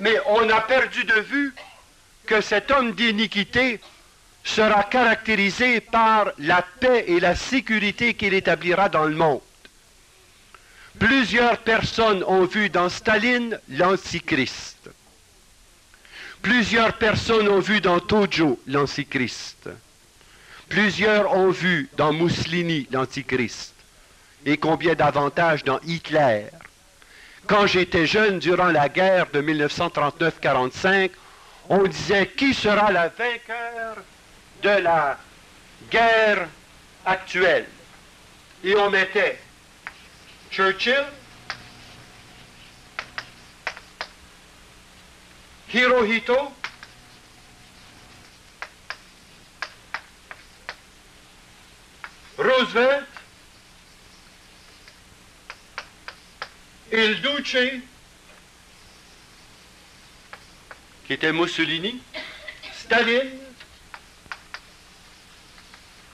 Mais on a perdu de vue que cet homme d'iniquité sera caractérisé par la paix et la sécurité qu'il établira dans le monde. Plusieurs personnes ont vu dans Staline l'Antichrist. Plusieurs personnes ont vu dans Tojo l'Antichrist. Plusieurs ont vu dans Mussolini l'Antichrist. Et combien davantage dans Hitler. Quand j'étais jeune, durant la guerre de 1939-45, on disait qui sera le vainqueur de la guerre actuelle. Et on mettait Churchill, Hirohito, Roosevelt, Il Duce, qui était Mussolini, Staline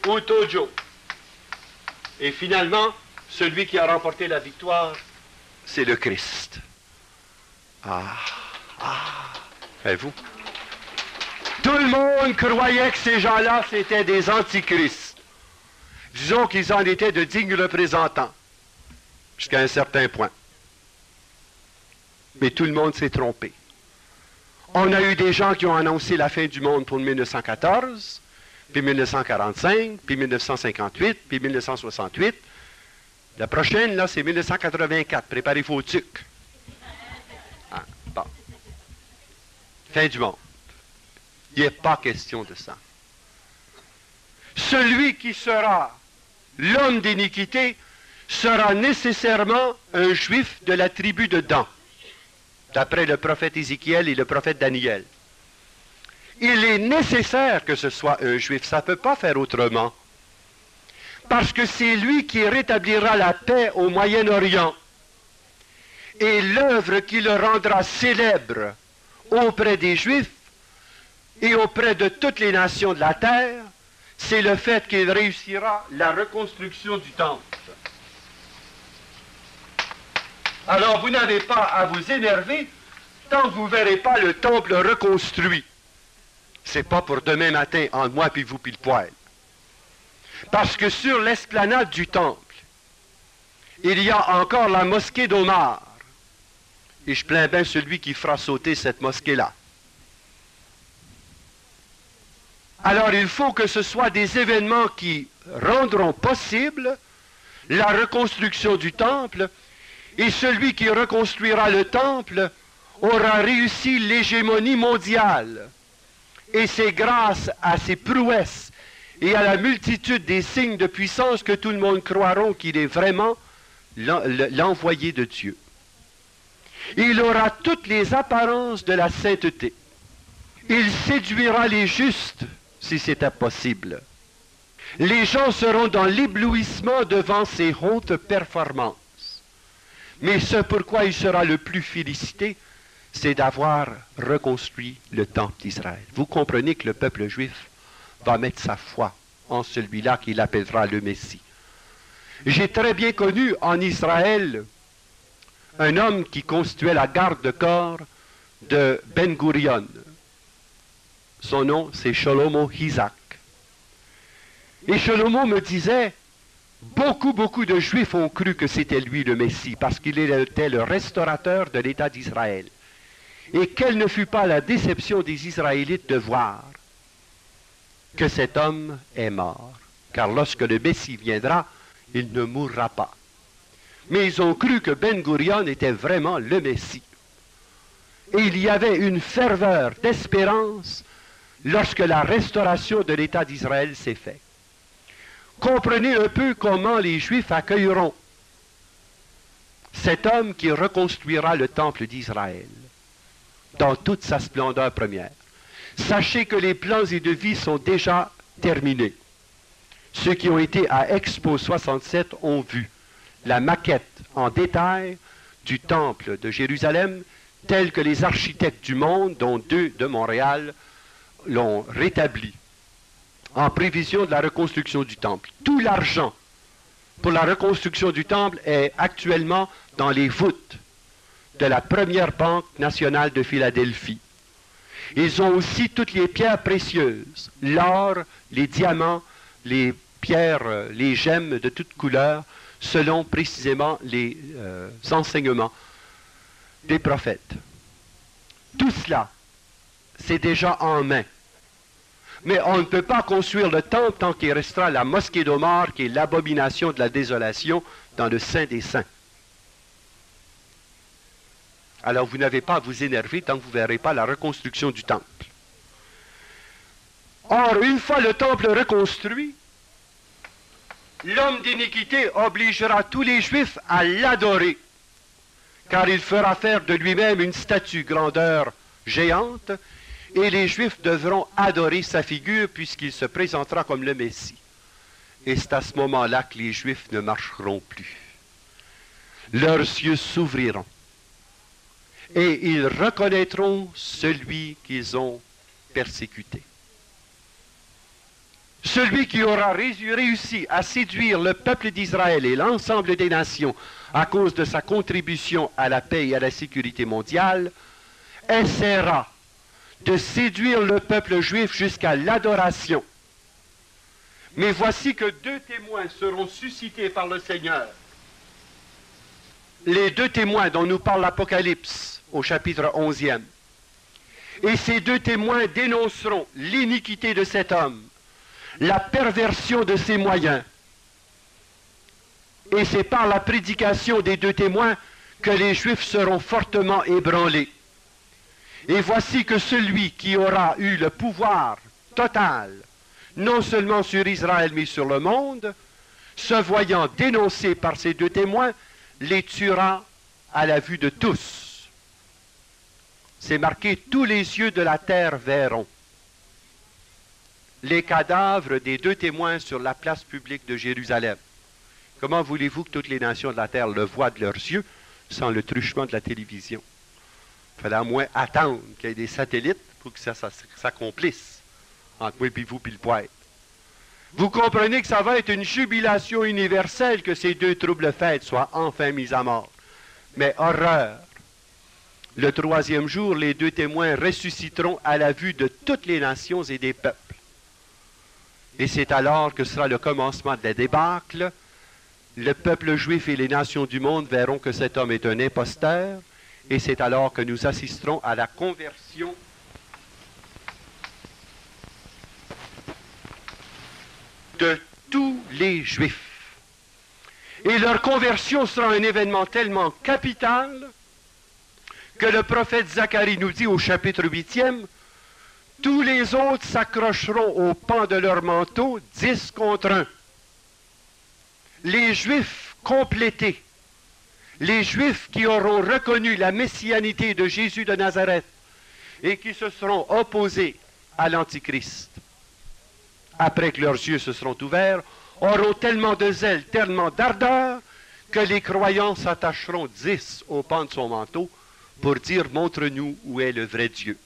ou Tojo. Et finalement, celui qui a remporté la victoire, c'est le Christ. Avez-vous? Tout le monde croyait que ces gens-là, c'était des antichrists. Disons qu'ils en étaient de dignes représentants, jusqu'à un certain point. Mais tout le monde s'est trompé. On a eu des gens qui ont annoncé la fin du monde pour 1914, puis 1945, puis 1958, puis 1968. La prochaine, là, c'est 1984. Préparez vos tucs. Bon. Fin du monde. Il n'est pas question de ça. Celui qui sera l'homme d'iniquité sera nécessairement un juif de la tribu de Dan, d'après le prophète Ézéchiel et le prophète Daniel. Il est nécessaire que ce soit un juif, ça ne peut pas faire autrement. Parce que c'est lui qui rétablira la paix au Moyen-Orient. Et l'œuvre qui le rendra célèbre auprès des Juifs et auprès de toutes les nations de la terre, c'est le fait qu'il réussira la reconstruction du temple. Alors vous n'avez pas à vous énerver tant que vous ne verrez pas le temple reconstruit. C'est pas pour demain matin, entre moi puis vous puis le poêle. Parce que sur l'esplanade du temple, il y a encore la mosquée d'Omar. Et je plains bien celui qui fera sauter cette mosquée-là. Alors il faut que ce soit des événements qui rendront possible la reconstruction du temple, et celui qui reconstruira le temple aura réussi l'hégémonie mondiale. Et c'est grâce à ses prouesses et à la multitude des signes de puissance que tout le monde croira qu'il est vraiment l'envoyé de Dieu. Il aura toutes les apparences de la sainteté. Il séduira les justes, si c'était possible. Les gens seront dans l'éblouissement devant ses hautes performances. Mais ce pourquoi il sera le plus félicité, c'est d'avoir reconstruit le temple d'Israël. Vous comprenez que le peuple juif va mettre sa foi en celui-là qu'il appellera le Messie. J'ai très bien connu en Israël un homme qui constituait la garde de corps de Ben Gurion. Son nom, c'est Shlomo Isaac. Et Shlomo me disait, beaucoup de Juifs ont cru que c'était lui le Messie, parce qu'il était le restaurateur de l'État d'Israël. Et quelle ne fut pas la déception des Israélites de voir que cet homme est mort. Car lorsque le Messie viendra, il ne mourra pas. Mais ils ont cru que Ben Gurion était vraiment le Messie. Et il y avait une ferveur d'espérance lorsque la restauration de l'État d'Israël s'est faite. Comprenez un peu comment les Juifs accueilleront cet homme qui reconstruira le temple d'Israël dans toute sa splendeur première. Sachez que les plans et devis sont déjà terminés. Ceux qui ont été à Expo 67 ont vu la maquette en détail du temple de Jérusalem, tel que les architectes du monde, dont 2 de Montréal, l'ont rétabli, en prévision de la reconstruction du temple. Tout l'argent pour la reconstruction du temple est actuellement dans les voûtes de la première banque nationale de Philadelphie. Ils ont aussi toutes les pierres précieuses, l'or, les diamants, les pierres, les gemmes de toutes couleurs, selon précisément les enseignements des prophètes. Tout cela, c'est déjà en main. Mais on ne peut pas construire le temple tant qu'il restera la mosquée d'Omar, qui est l'abomination de la désolation dans le Saint des Saints. Alors vous n'avez pas à vous énerver tant que vous ne verrez pas la reconstruction du temple. Or, une fois le temple reconstruit, l'homme d'iniquité obligera tous les Juifs à l'adorer, car il fera faire de lui-même une statue grandeur géante, et les Juifs devront adorer sa figure puisqu'il se présentera comme le Messie. Et c'est à ce moment-là que les Juifs ne marcheront plus. Leurs yeux s'ouvriront. et ils reconnaîtront celui qu'ils ont persécuté. Celui qui aura réussi à séduire le peuple d'Israël et l'ensemble des nations à cause de sa contribution à la paix et à la sécurité mondiale, essaiera de séduire le peuple juif jusqu'à l'adoration. Mais voici que 2 témoins seront suscités par le Seigneur. Les 2 témoins dont nous parle l'Apocalypse au chapitre 11e. Et ces 2 témoins dénonceront l'iniquité de cet homme, la perversion de ses moyens. Et c'est par la prédication des 2 témoins que les Juifs seront fortement ébranlés. Et voici que celui qui aura eu le pouvoir total, non seulement sur Israël, mais sur le monde, se voyant dénoncé par ces 2 témoins, les tuera à la vue de tous. C'est marqué, tous les yeux de la terre verront les cadavres des 2 témoins sur la place publique de Jérusalem. Comment voulez-vous que toutes les nations de la terre le voient de leurs yeux sans le truchement de la télévision? Il fallait à moins attendre qu'il y ait des satellites pour que ça s'accomplisse entre moi et vous puis le poète. Vous comprenez que ça va être une jubilation universelle que ces 2 troubles fêtes soient enfin mis à mort. Mais horreur! Le 3e jour, les 2 témoins ressusciteront à la vue de toutes les nations et des peuples. Et c'est alors que sera le commencement de la débâcle. Le peuple juif et les nations du monde verront que cet homme est un imposteur, et c'est alors que nous assisterons à la conversion de tous les Juifs. Et leur conversion sera un événement tellement capital que le prophète Zacharie nous dit au chapitre 8e, « Tous les autres s'accrocheront au pan de leur manteau, 10 contre 1. » Les Juifs complétés, les Juifs qui auront reconnu la messianité de Jésus de Nazareth et qui se seront opposés à l'Antichrist, après que leurs yeux se seront ouverts, auront tellement de zèle, tellement d'ardeur, que les croyants s'attacheront 10 au pan de son manteau pour dire « Montre-nous où est le vrai Dieu ».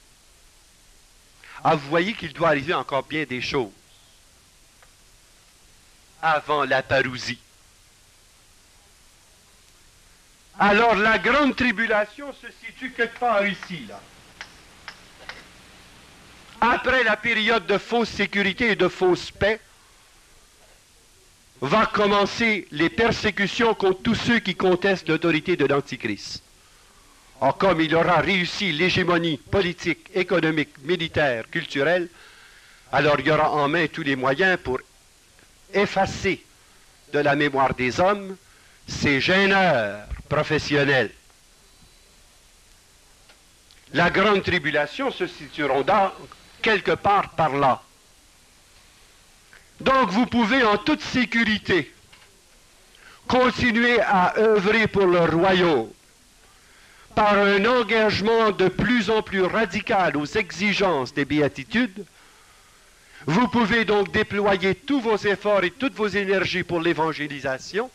Ah, vous voyez qu'il doit arriver encore bien des choses avant la parousie. Alors la grande tribulation se situe quelque part ici, là. Après la période de fausse sécurité et de fausse paix, va commencer les persécutions contre tous ceux qui contestent l'autorité de l'Antichrist. Or, comme il aura réussi l'hégémonie politique, économique, militaire, culturelle, alors il y aura en main tous les moyens pour effacer de la mémoire des hommes ces gêneurs professionnels. La grande tribulation se situera donc quelque part par là. Donc vous pouvez en toute sécurité continuer à œuvrer pour le royaume par un engagement de plus en plus radical aux exigences des béatitudes. Vous pouvez donc déployer tous vos efforts et toutes vos énergies pour l'évangélisation,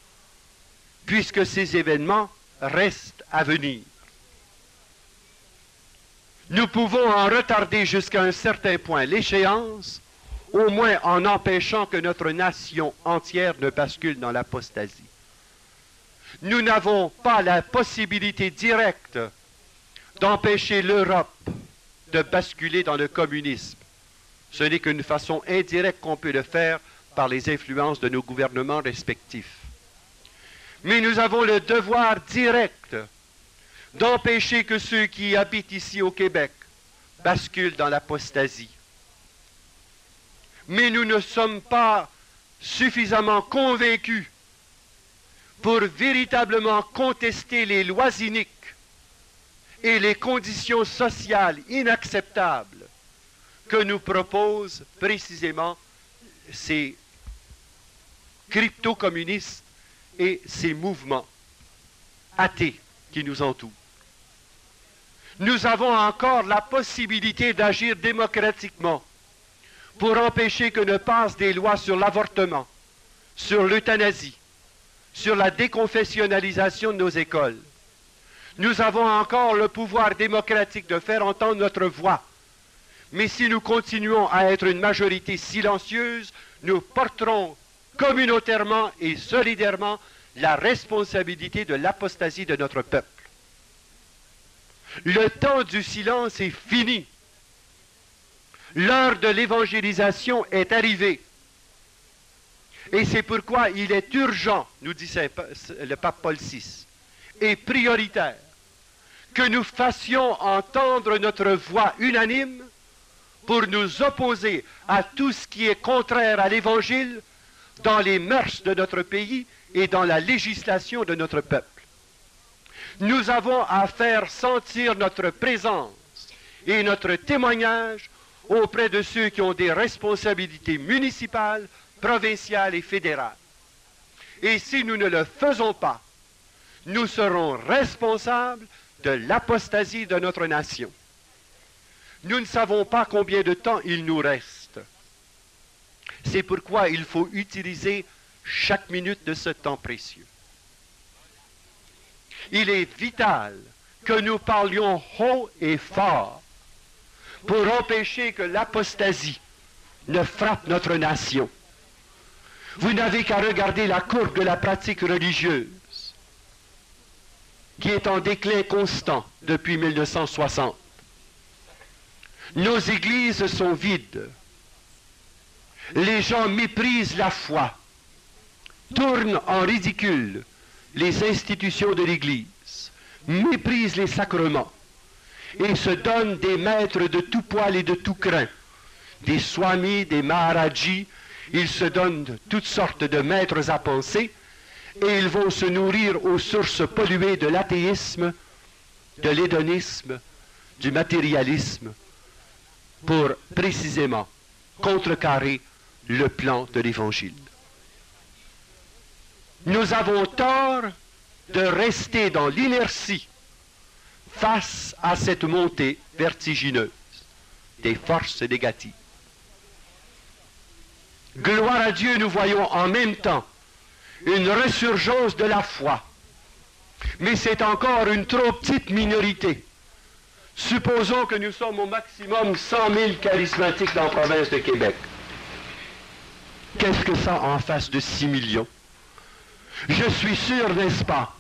puisque ces événements restent à venir. Nous pouvons en retarder jusqu'à un certain point l'échéance, au moins en empêchant que notre nation entière ne bascule dans l'apostasie. Nous n'avons pas la possibilité directe d'empêcher l'Europe de basculer dans le communisme. Ce n'est qu'une façon indirecte qu'on peut le faire par les influences de nos gouvernements respectifs. Mais nous avons le devoir direct d'empêcher que ceux qui habitent ici au Québec basculent dans l'apostasie. Mais nous ne sommes pas suffisamment convaincus pour véritablement contester les lois iniques et les conditions sociales inacceptables que nous proposent précisément ces crypto-communistes et ces mouvements athées qui nous entourent. Nous avons encore la possibilité d'agir démocratiquement pour empêcher que ne passent des lois sur l'avortement, sur l'euthanasie, sur la déconfessionnalisation de nos écoles. Nous avons encore le pouvoir démocratique de faire entendre notre voix. Mais si nous continuons à être une majorité silencieuse, nous porterons communautairement et solidairement la responsabilité de l'apostasie de notre peuple. Le temps du silence est fini. L'heure de l'évangélisation est arrivée. Et c'est pourquoi il est urgent, nous dit le pape Paul VI, et prioritaire, que nous fassions entendre notre voix unanime pour nous opposer à tout ce qui est contraire à l'Évangile dans les mœurs de notre pays et dans la législation de notre peuple. Nous avons à faire sentir notre présence et notre témoignage auprès de ceux qui ont des responsabilités municipales, provinciales et fédérales. Et si nous ne le faisons pas, nous serons responsables de l'apostasie de notre nation. Nous ne savons pas combien de temps il nous reste. C'est pourquoi il faut utiliser chaque minute de ce temps précieux. Il est vital que nous parlions haut et fort pour empêcher que l'apostasie ne frappe notre nation. Vous n'avez qu'à regarder la courbe de la pratique religieuse qui est en déclin constant depuis 1960. Nos églises sont vides. Les gens méprisent la foi, tournent en ridicule les institutions de l'Église, méprisent les sacrements et se donnent des maîtres de tout poil et de tout crin, des swamis, des maharajis. Ils se donnent toutes sortes de maîtres à penser et ils vont se nourrir aux sources polluées de l'athéisme, de l'hédonisme, du matérialisme, pour précisément contrecarrer le plan de l'Évangile. Nous avons tort de rester dans l'inertie face à cette montée vertigineuse des forces négatives. Gloire à Dieu, nous voyons en même temps une résurgence de la foi. Mais c'est encore une trop petite minorité. Supposons que nous sommes au maximum 100 000 charismatiques dans la province de Québec. Qu'est-ce que ça en face de 6 millions? Je suis sûr, n'est-ce pas,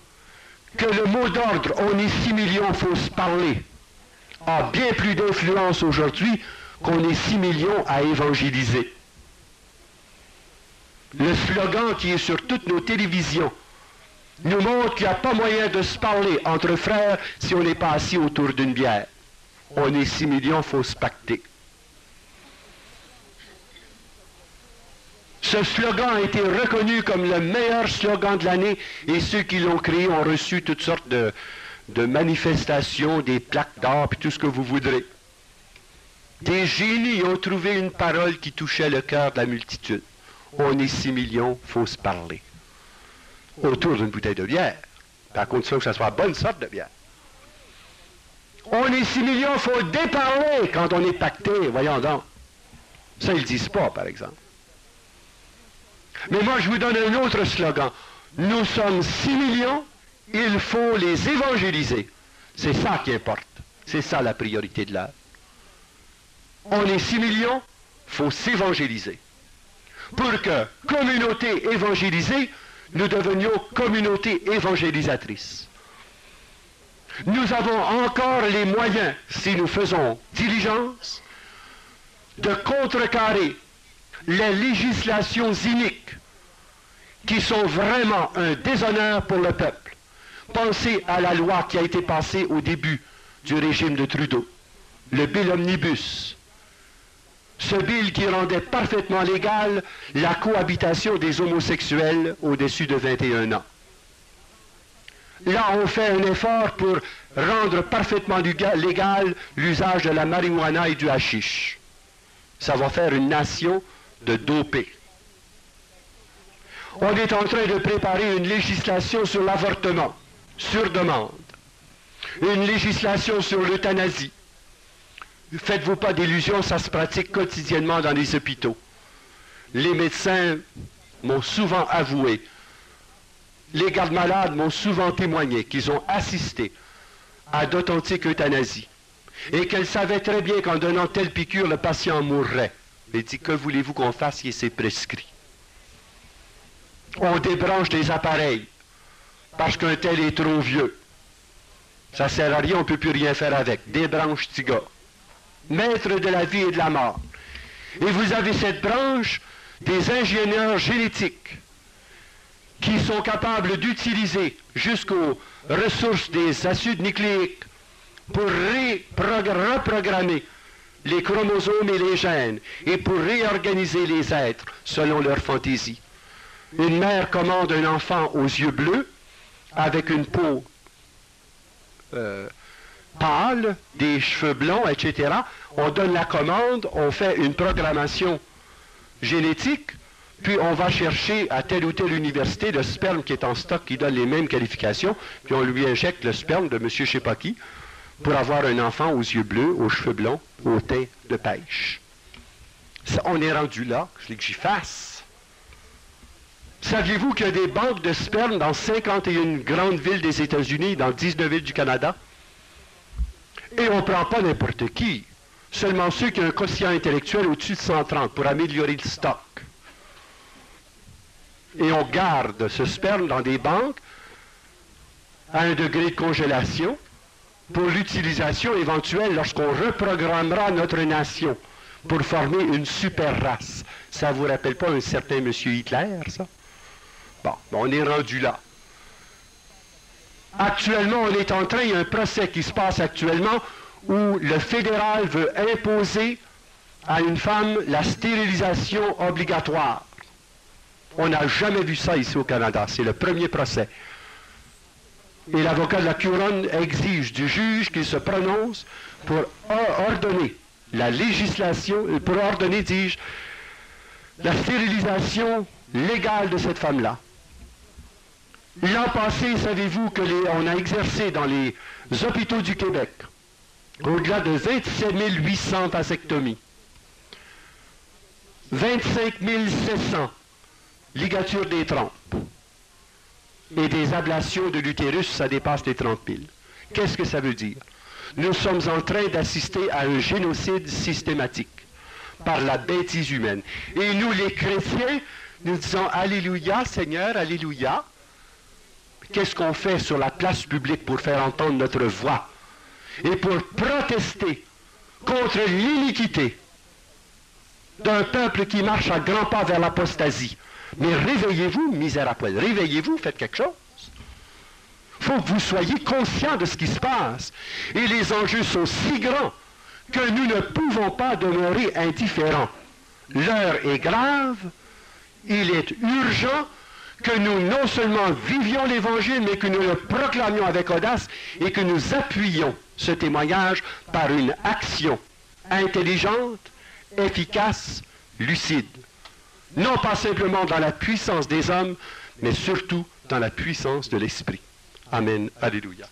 que le mot d'ordre « on est 6 millions, faut se parler » a bien plus d'influence aujourd'hui qu'on est 6 millions à évangéliser. Le slogan qui est sur toutes nos télévisions nous montre qu'il n'y a pas moyen de se parler entre frères si on n'est pas assis autour d'une bière. On est 6 millions, il faut se pacter. Ce slogan a été reconnu comme le meilleur slogan de l'année et ceux qui l'ont créé ont reçu toutes sortes de manifestations, des plaques d'or, puis tout ce que vous voudrez. Des génies ont trouvé une parole qui touchait le cœur de la multitude. On est 6 millions, il faut se parler. Autour d'une bouteille de bière, à condition que ce soit la bonne sorte de bière. On est 6 millions, il faut déparler quand on est pacté, voyons donc. Ça, ils ne disent pas, par exemple. Mais moi, je vous donne un autre slogan. Nous sommes 6 millions, il faut les évangéliser. C'est ça qui importe. C'est ça la priorité de l'heure. On est 6 millions, il faut s'évangéliser. Pour que, communauté évangélisée, nous devenions communauté évangélisatrice. Nous avons encore les moyens, si nous faisons diligence, de contrecarrer les législations iniques qui sont vraiment un déshonneur pour le peuple. Pensez à la loi qui a été passée au début du régime de Trudeau, le bill omnibus. Ce bill qui rendait parfaitement légale la cohabitation des homosexuels au-dessus de 21 ans. Là, on fait un effort pour rendre parfaitement légal l'usage de la marijuana et du hashish. Ça va faire une nation de dopés. On est en train de préparer une législation sur l'avortement, sur demande. Une législation sur l'euthanasie. Faites-vous pas d'illusions, ça se pratique quotidiennement dans les hôpitaux. Les médecins m'ont souvent avoué, les gardes-malades m'ont souvent témoigné qu'ils ont assisté à d'authentique euthanasie, et qu'elle savait très bien qu'en donnant telle piqûre, le patient mourrait. Elle dit, que voulez-vous qu'on fasse? Et c'est prescrit. On débranche des appareils, parce qu'un tel est trop vieux. Ça ne sert à rien, on ne peut plus rien faire avec. Débranche, petit gars. Maître de la vie et de la mort. Et vous avez cette branche des ingénieurs génétiques qui sont capables d'utiliser jusqu'aux ressources des acides nucléiques pour reprogrammer les chromosomes et les gènes et pour réorganiser les êtres selon leur fantaisie. Une mère commande un enfant aux yeux bleus avec une peau pâle, des cheveux blonds, etc. On donne la commande, on fait une programmation génétique, puis on va chercher à telle ou telle université le sperme qui est en stock, qui donne les mêmes qualifications, puis on lui injecte le sperme de monsieur je sais pas qui, pour avoir un enfant aux yeux bleus, aux cheveux blonds, au teint de pêche. Ça, on est rendu là, je voulais que j'y fasse. Saviez-vous qu'il y a des banques de sperme dans 51 grandes villes des États-Unis, dans 19 villes du Canada? Et on ne prend pas n'importe qui, seulement ceux qui ont un quotient intellectuel au-dessus de 130 pour améliorer le stock. Et on garde ce sperme dans des banques à un degré de congélation pour l'utilisation éventuelle lorsqu'on reprogrammera notre nation pour former une super race. Ça ne vous rappelle pas un certain M. Hitler, ça? Bon, on est rendu là. Actuellement, on est en train, il y a un procès qui se passe actuellement où le fédéral veut imposer à une femme la stérilisation obligatoire. On n'a jamais vu ça ici au Canada. C'est le premier procès. Et l'avocat de la couronne exige du juge qu'il se prononce pour ordonner la législation, pour ordonner, dis-je, la stérilisation légale de cette femme-là. L'an passé, savez-vous qu'on a exercé dans les hôpitaux du Québec au-delà de 27 800 vasectomies, 25 700 ligatures des trompes et des ablations de l'utérus, ça dépasse les 30 000. Qu'est-ce que ça veut dire? Nous sommes en train d'assister à un génocide systématique par la bêtise humaine. Et nous, les chrétiens, nous disons « Alléluia, Seigneur, Alléluia ». Qu'est-ce qu'on fait sur la place publique pour faire entendre notre voix et pour protester contre l'iniquité d'un peuple qui marche à grands pas vers l'apostasie? Mais réveillez-vous, misère à poil, réveillez-vous, faites quelque chose. Il faut que vous soyez conscients de ce qui se passe. Et les enjeux sont si grands que nous ne pouvons pas demeurer indifférents. L'heure est grave, il est urgent que nous non seulement vivions l'Évangile, mais que nous le proclamions avec audace et que nous appuyions ce témoignage par une action intelligente, efficace, lucide. Non pas simplement dans la puissance des hommes, mais surtout dans la puissance de l'Esprit. Amen. Alléluia.